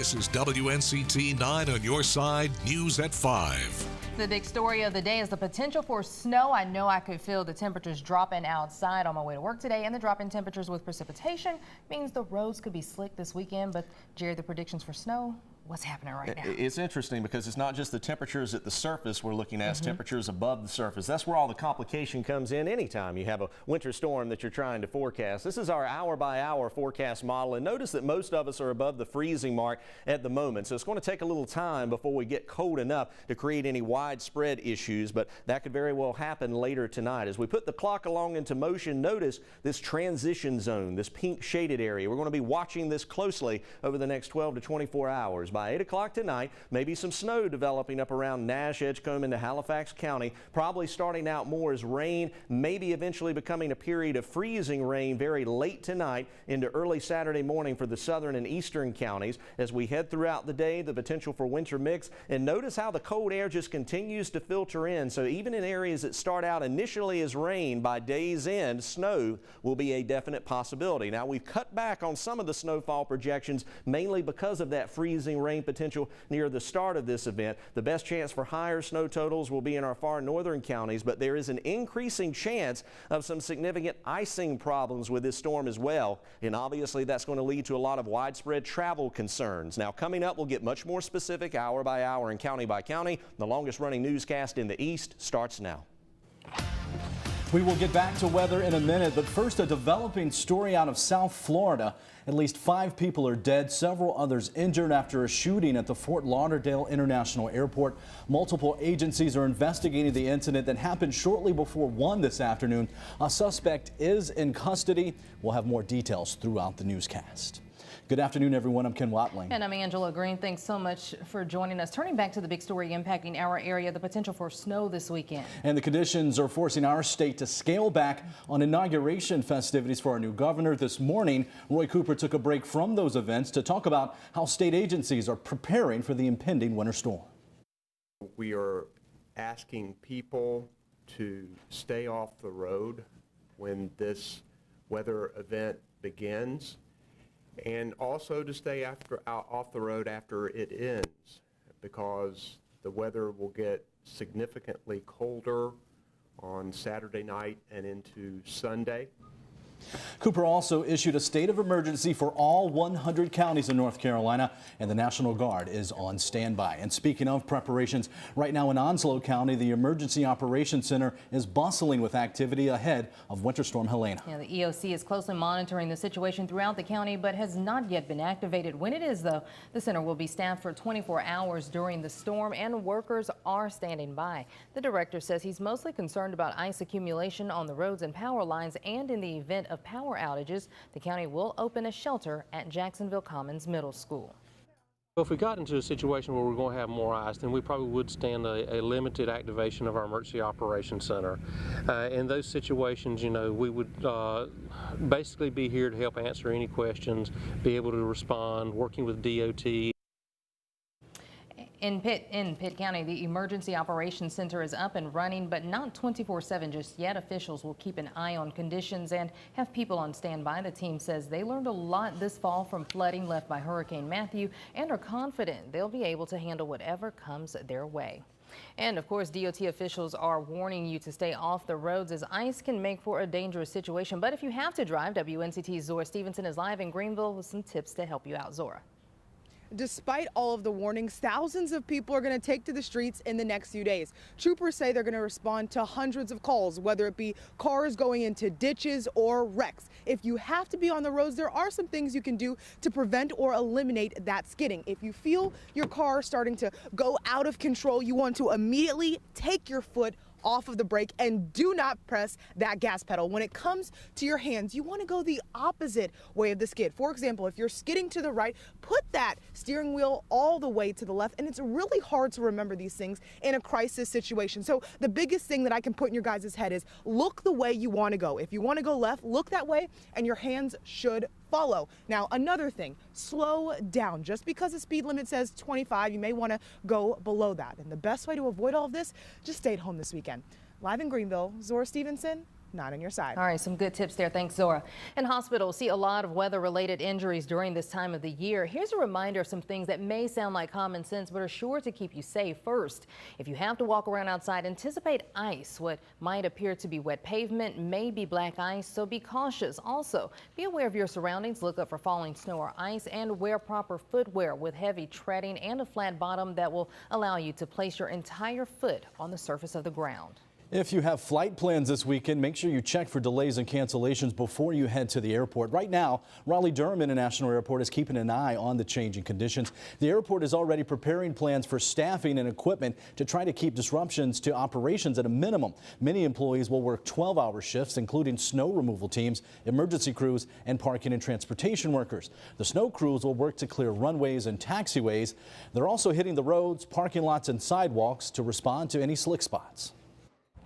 This is WNCT 9 on your side, News at 5. The big story of the day is the potential for snow. I know I could feel the temperatures dropping outside on my way to work today, and the drop in temperatures with precipitation means the roads could be slick this weekend. But Jerry, the predictions for snow, what's happening right now? It's interesting because it's not just the temperatures at the surface we're looking at, it's temperatures above the surface. That's where all the complication comes in anytime you have a winter storm that you're trying to forecast. This is our hour-by-hour forecast model, and notice that most of us are above the freezing mark at the moment. So it's going to take a little time before we get cold enough to create any widespread issues, but that could very well happen later tonight. As we put the clock along into motion, notice this transition zone, this pink shaded area. We're going to be watching this closely over the next 12 to 24 hours. By 8 o'clock tonight, maybe some snow developing up around Nash, Edgecombe into Halifax County, probably starting out more as rain, maybe eventually becoming a period of freezing rain very late tonight into early Saturday morning for the southern and eastern counties. As we head throughout the day, the potential for winter mix, and notice how the cold air just continues to filter in. So even in areas that start out initially as rain, by day's end, snow will be a definite possibility. Now, we've cut back on some of the snowfall projections, mainly because of that freezing rain potential near the start of this event. The best chance for higher snow totals will be in our far northern counties, but there is an increasing chance of some significant icing problems with this storm as well. And obviously that's going to lead to a lot of widespread travel concerns. Now, coming up, we'll get much more specific hour by hour and county by county. The longest running newscast in the East starts now. We will get back to weather in a minute, but first, a developing story out of South Florida. At least 5 people are dead, several others injured after a shooting at the Fort Lauderdale International Airport. Multiple agencies are investigating the incident that happened shortly before 1 this afternoon. A suspect is in custody. We'll have more details throughout the newscast. Good afternoon, everyone. I'm Ken Watling. And I'm Angela Green. Thanks so much for joining us. Turning back to the big story impacting our area, the potential for snow this weekend. And the conditions are forcing our state to scale back on inauguration festivities for our new governor. This morning, Roy Cooper took a break from those events to talk about how state agencies are preparing for the impending winter storm. We are asking people to stay off the road when this weather event begins, and also to stay off the road after it ends, because the weather will get significantly colder on Saturday night and into Sunday. Cooper also issued a state of emergency for all 100 counties in North Carolina, and the National Guard is on standby. And speaking of preparations, right now in Onslow County, the Emergency Operations Center is bustling with activity ahead of Winter Storm Helena. Yeah, the EOC is closely monitoring the situation throughout the county, but has not yet been activated. When it is, though, the center will be staffed for 24 hours during the storm, and workers are standing by. The director says he's mostly concerned about ice accumulation on the roads and power lines, and in the event of power outages, the county will open a shelter at Jacksonville Commons Middle School. If we got into a situation where we're going to have more ice, then we probably would stand a limited activation of our Emergency Operations Center. In those situations, you know, we would basically be here to help answer any questions, be able to respond, working with DOT. In Pitt County, the Emergency Operations Center is up and running, but not 24/7 just yet. Officials will keep an eye on conditions and have people on standby. The team says they learned a lot this fall from flooding left by Hurricane Matthew and are confident they'll be able to handle whatever comes their way. And of course, DOT officials are warning you to stay off the roads as ice can make for a dangerous situation. But if you have to drive, WNCT's Zora Stevenson is live in Greenville with some tips to help you out. Zora. Despite all of the warnings, thousands of people are going to take to the streets in the next few days. Troopers say they're going to respond to hundreds of calls, whether it be cars going into ditches or wrecks. If you have to be on the roads, there are some things you can do to prevent or eliminate that skidding. If you feel your car starting to go out of control, you want to immediately take your foot off of the brake and do not press that gas pedal. When it comes to your hands, you want to go the opposite way of the skid. For example, if you're skidding to the right, put that steering wheel all the way to the left. And it's really hard to remember these things in a crisis situation. So the biggest thing that I can put in your guys' head is look the way you want to go. If you want to go left, look that way and your hands should follow. Now, another thing, slow down. Just because the speed limit says 25, you may want to go below that. And the best way to avoid all of this, just stay at home this weekend. Live in Greenville, Zora Stevenson, 9 on your side. All right, some good tips there. Thanks, Zora. And hospitals see a lot of weather-related injuries during this time of the year. Here's a reminder of some things that may sound like common sense, but are sure to keep you safe. First, if you have to walk around outside, anticipate ice. What might appear to be wet pavement may be black ice, so be cautious. Also, be aware of your surroundings. Look up for falling snow or ice and wear proper footwear with heavy treading and a flat bottom that will allow you to place your entire foot on the surface of the ground. If you have flight plans this weekend, make sure you check for delays and cancellations before you head to the airport. Right now, Raleigh-Durham International Airport is keeping an eye on the changing conditions. The airport is already preparing plans for staffing and equipment to try to keep disruptions to operations at a minimum. Many employees will work 12-hour shifts, including snow removal teams, emergency crews, and parking and transportation workers. The snow crews will work to clear runways and taxiways. They're also hitting the roads, parking lots, and sidewalks to respond to any slick spots.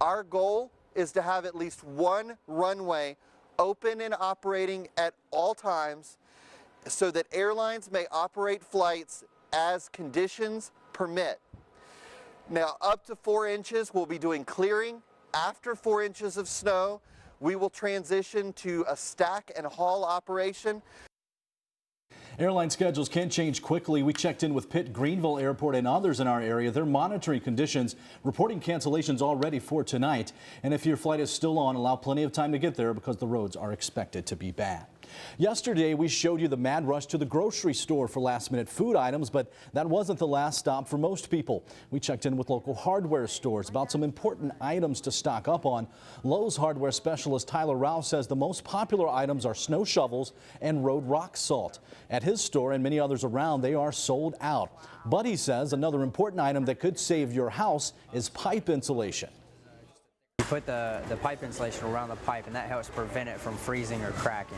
Our goal is to have at least one runway open and operating at all times so that airlines may operate flights as conditions permit. Now, up to 4 inches, we'll be doing clearing. After 4 inches of snow, we will transition to a stack and haul operation. Airline schedules can change quickly. We checked in with Pitt Greenville Airport and others in our area. They're monitoring conditions, reporting cancellations already for tonight. And if your flight is still on, allow plenty of time to get there because the roads are expected to be bad. Yesterday, we showed you the mad rush to the grocery store for last-minute food items, but that wasn't the last stop for most people. We checked in with local hardware stores about some important items to stock up on. Lowe's hardware specialist Tyler Rouse says the most popular items are snow shovels and road rock salt. At his store and many others around, they are sold out. But he says another important item that could save your house is pipe insulation. You put the pipe insulation around the pipe, and that helps prevent it from freezing or cracking.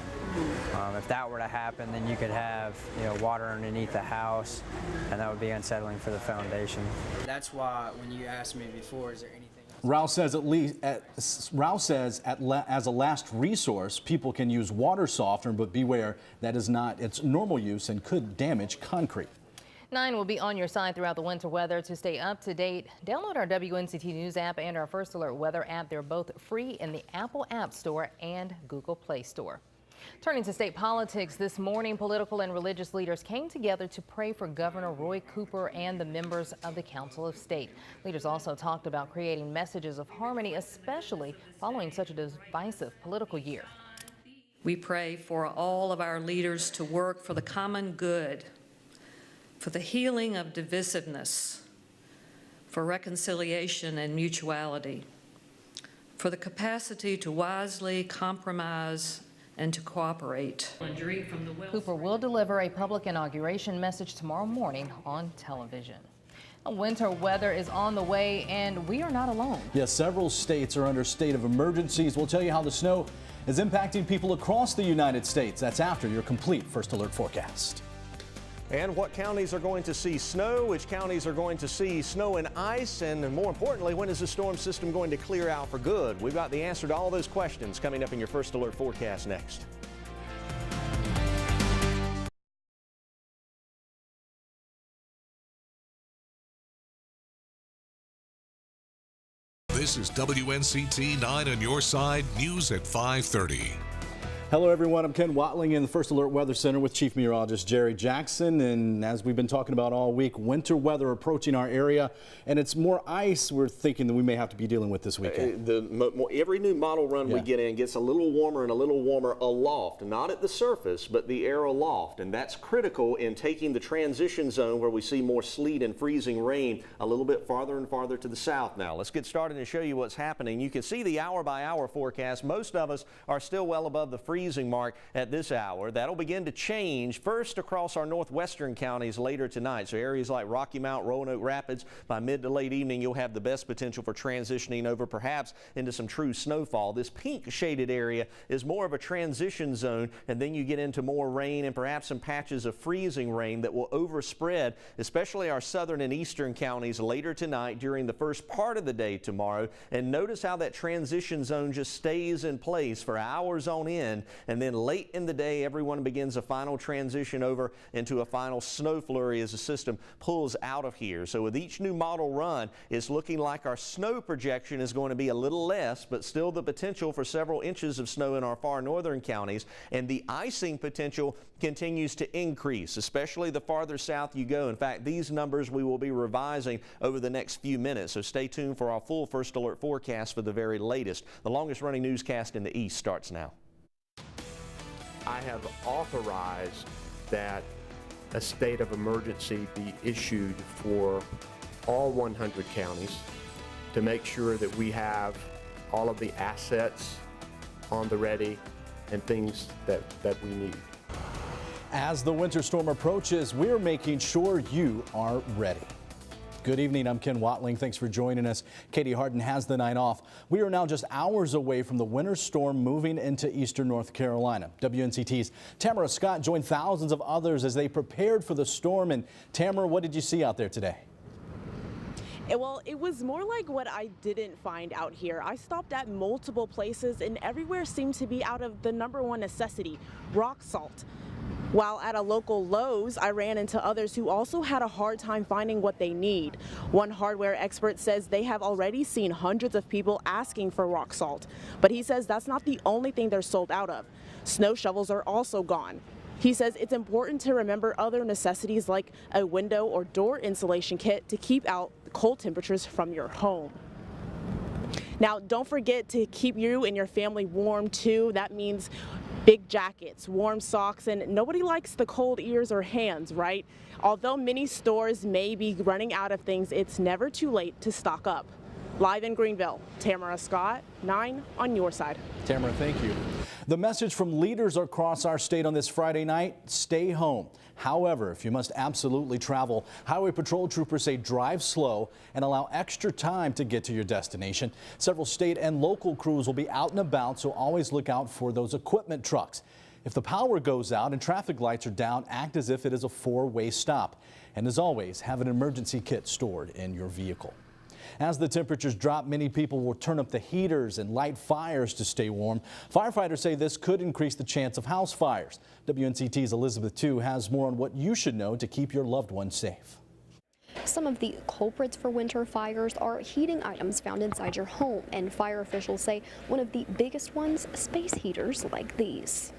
If that were to happen, then you could have water underneath the house, and that would be unsettling for the foundation. That's why when you asked me before, is there anything else? Rouse says as a last resource, people can use water softener, but beware that is not its normal use and could damage concrete. 9 will be on your side throughout the winter weather. To stay up to date, download our WNCT News app and our First Alert Weather app. They're both free in the Apple App Store and Google Play Store. Turning to state politics, this morning political and religious leaders came together to pray for Governor Roy Cooper and the members of the Council of State. Leaders also talked about creating messages of harmony, especially following such a divisive political year. We pray for all of our leaders to work for the common good, for the healing of divisiveness, for reconciliation and mutuality, for the capacity to wisely compromise and to cooperate. Cooper will deliver a public inauguration message tomorrow morning on television. Winter weather is on the way, and we are not alone. Yes, several states are under state of emergencies. We'll tell you how the snow is impacting people across the United States. That's after your complete First Alert forecast. And what counties are going to see snow, which counties are going to see snow and ice, and more importantly, when is the storm system going to clear out for good? We've got the answer to all those questions coming up in your First Alert forecast next. This is WNCT 9 on your side, news at 5:30. Hello, everyone. I'm Ken Watling in the First Alert Weather Center with Chief Meteorologist Jerry Jackson. And as we've been talking about all week, winter weather approaching our area, and it's more ice we're thinking that we may have to be dealing with this weekend. Every new model run we get in gets a little warmer and a little warmer aloft, not at the surface, but the air aloft. And that's critical in taking the transition zone where we see more sleet and freezing rain a little bit farther and farther to the south now. Let's get started and show you what's happening. You can see the hour-by-hour forecast. Most of us are still well above the freezing mark at this hour. That'll begin to change first across our northwestern counties later tonight. So areas like Rocky Mount, Roanoke Rapids, by mid to late evening, you'll have the best potential for transitioning over perhaps into some true snowfall. This pink shaded area is more of a transition zone, and then you get into more rain and perhaps some patches of freezing rain that will overspread, especially our southern and eastern counties later tonight during the first part of the day tomorrow. And notice how that transition zone just stays in place for hours on end and then late in the day, everyone begins a final transition over into a final snow flurry as the system pulls out of here. So with each new model run, it's looking like our snow projection is going to be a little less, but still the potential for several inches of snow in our far northern counties, and the icing potential continues to increase, especially the farther south you go. In fact, these numbers we will be revising over the next few minutes, so stay tuned for our full First Alert forecast for the very latest. The longest running newscast in the East starts now. I have authorized that a state of emergency be issued for all 100 counties to make sure that we have all of the assets on the ready and things that we need. As the winter storm approaches, we're making sure you are ready. Good evening, I'm Ken Watling. Thanks for joining us. Katie Harden has the night off. We are now just hours away from the winter storm moving into eastern North Carolina. WNCT's Tamara Scott joined thousands of others as they prepared for the storm. And Tamara, what did you see out there today? Well, it was more like what I didn't find out here. I stopped at multiple places and everywhere seemed to be out of the #1 necessity, rock salt. While at a local Lowe's, I ran into others who also had a hard time finding what they need. One hardware expert says they have already seen hundreds of people asking for rock salt, but he says that's not the only thing they're sold out of. Snow shovels are also gone. He says it's important to remember other necessities like a window or door insulation kit to keep out cold temperatures from your home. Now, don't forget to keep you and your family warm too. That means big jackets, warm socks, and nobody likes the cold ears or hands, right? Although many stores may be running out of things, it's never too late to stock up. Live in Greenville, Tamara Scott, 9 on your side. Tamara, thank you. The message from leaders across our state on this Friday night, stay home. However, if you must absolutely travel, Highway Patrol troopers say drive slow and allow extra time to get to your destination. Several state and local crews will be out and about, so always look out for those equipment trucks. If the power goes out and traffic lights are down, act as if it is a four-way stop. And as always, have an emergency kit stored in your vehicle. As the temperatures drop, many people will turn up the heaters and light fires to stay warm. Firefighters say this could increase the chance of house fires. WNCT's Elizabeth Tu has more on what you should know to keep your loved ones safe. Some of the culprits for winter fires are heating items found inside your home, and fire officials say one of the biggest ones, space heaters like these.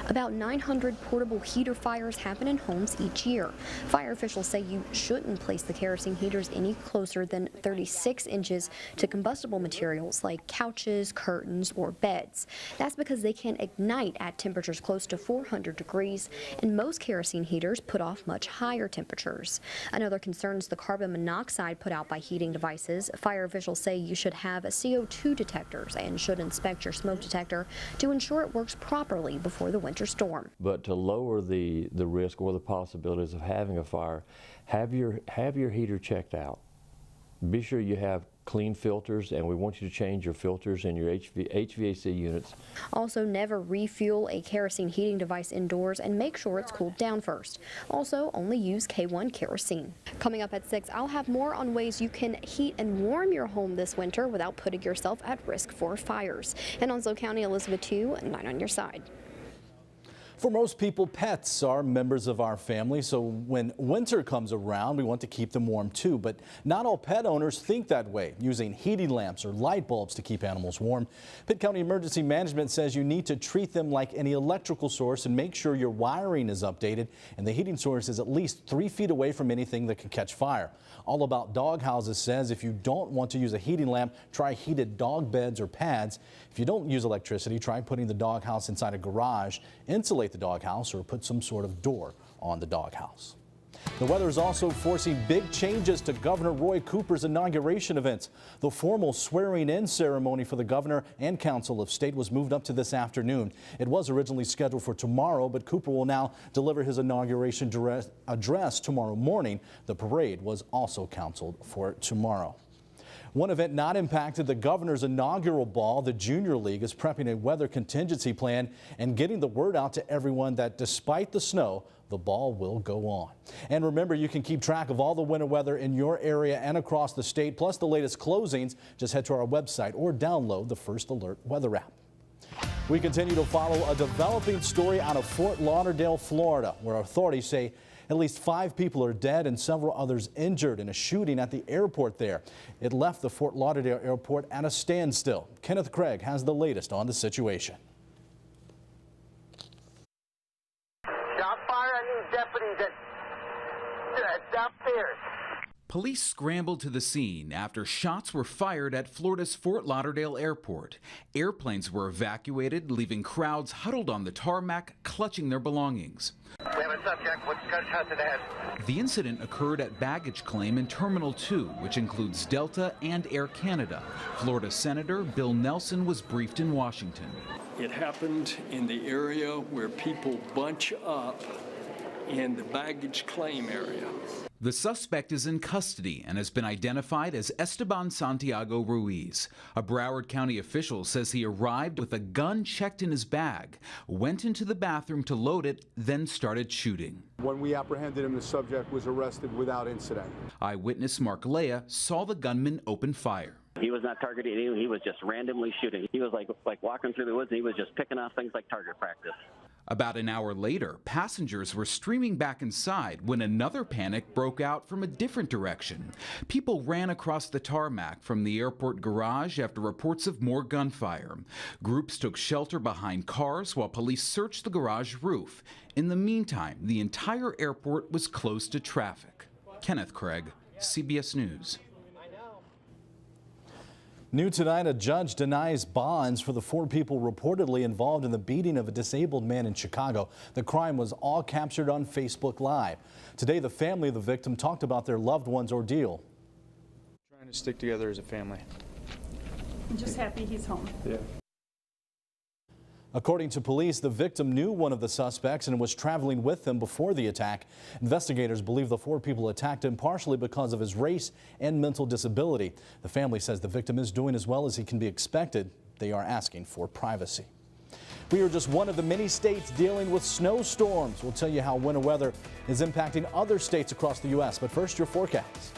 About 900 portable heater fires happen in homes each year. Fire officials say you shouldn't place the kerosene heaters any closer than 36 inches to combustible materials like couches, curtains, or beds. That's because they can ignite at temperatures close to 400 degrees, and most kerosene heaters put off much higher temperatures. Another concern is the carbon monoxide put out by heating devices. Fire officials say you should have CO2 detectors and should inspect your smoke detector to ensure it works properly before the winter storm. But to lower the risk or the possibilities of having a fire, have your heater checked out. Be sure you have clean filters, and we want you to change your filters in your HVAC units. Also, never refuel a kerosene heating device indoors and make sure it's cooled down first. Also, only use K1 kerosene. Coming up at 6, I'll have more on ways you can heat and warm your home this winter without putting yourself at risk for fires. And on Zoe County, Elizabeth Tu, 9 on your side. For most people, pets are members of our family, so when winter comes around, we want to keep them warm too. But not all pet owners think that way, using heating lamps or light bulbs to keep animals warm. Pitt County Emergency Management says you need to treat them like any electrical source and make sure your wiring is updated and the heating source is at least 3 feet away from anything that can catch fire. All About Dog Houses says if you don't want to use a heating lamp, try heated dog beds or pads. If you don't use electricity, try putting the doghouse inside a garage, insulate the doghouse, or put some sort of door on the doghouse. The weather is also forcing big changes to Governor Roy Cooper's inauguration events. The formal swearing-in ceremony for the governor and council of state was moved up to this afternoon. It was originally scheduled for tomorrow, but Cooper will now deliver his inauguration address tomorrow morning. The parade was also canceled for tomorrow. One event not impacted the governor's inaugural ball. The Junior League is prepping a weather contingency plan and getting the word out to everyone that despite the snow, the ball will go on. And remember, you can keep track of all the winter weather in your area and across the state, plus the latest closings. Just head to our website or download the First Alert weather app. We continue to follow a developing story out of Fort Lauderdale, Florida, where authorities say at least 5 people are dead and several others injured in a shooting at the airport there. It left the Fort Lauderdale airport at a standstill. Kenneth Craig has the latest on the situation. Shot fire at deputies downstairs. Police scrambled to the scene after shots were fired at Florida's Fort Lauderdale airport. Airplanes were evacuated, leaving crowds huddled on the tarmac, clutching their belongings. We have a subject with gunshot to the head. The incident occurred at baggage claim in Terminal 2, which includes Delta and Air Canada. Florida Senator Bill Nelson was briefed in Washington. It happened in the area where people bunch up in the baggage claim area. The suspect is in custody and has been identified as Esteban Santiago Ruiz. A Broward County official says he arrived with a gun checked in his bag, went into the bathroom to load it, then started shooting. When we apprehended him, the subject was arrested without incident. Eyewitness Mark Lea saw the gunman open fire. He was not targeting anyone. He was just randomly shooting. He was like walking through the woods, and he was just picking off things like target practice. About an hour later, passengers were streaming back inside when another panic broke out from a different direction. People ran across the tarmac from the airport garage after reports of more gunfire. Groups took shelter behind cars while police searched the garage roof. In the meantime, the entire airport was closed to traffic. Kenneth Craig, CBS News. New tonight, a judge denies bonds for the 4 people reportedly involved in the beating of a disabled man in Chicago. The crime was all captured on Facebook Live. Today, the family of the victim talked about their loved one's ordeal. Trying to stick together as a family. I'm just happy he's home. Yeah. According to police, the victim knew one of the suspects and was traveling with them before the attack. Investigators believe the 4 people attacked him partially because of his race and mental disability. The family says the victim is doing as well as he can be expected. They are asking for privacy. We are just one of the many states dealing with snowstorms. We'll tell you how winter weather is impacting other states across the U.S. But first, your forecast.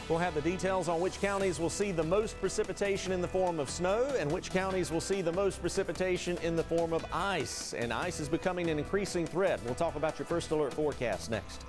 We'll have the details on which counties will see the most precipitation in the form of snow and which counties will see the most precipitation in the form of ice. And ice is becoming an increasing threat. We'll talk about your first alert forecast next.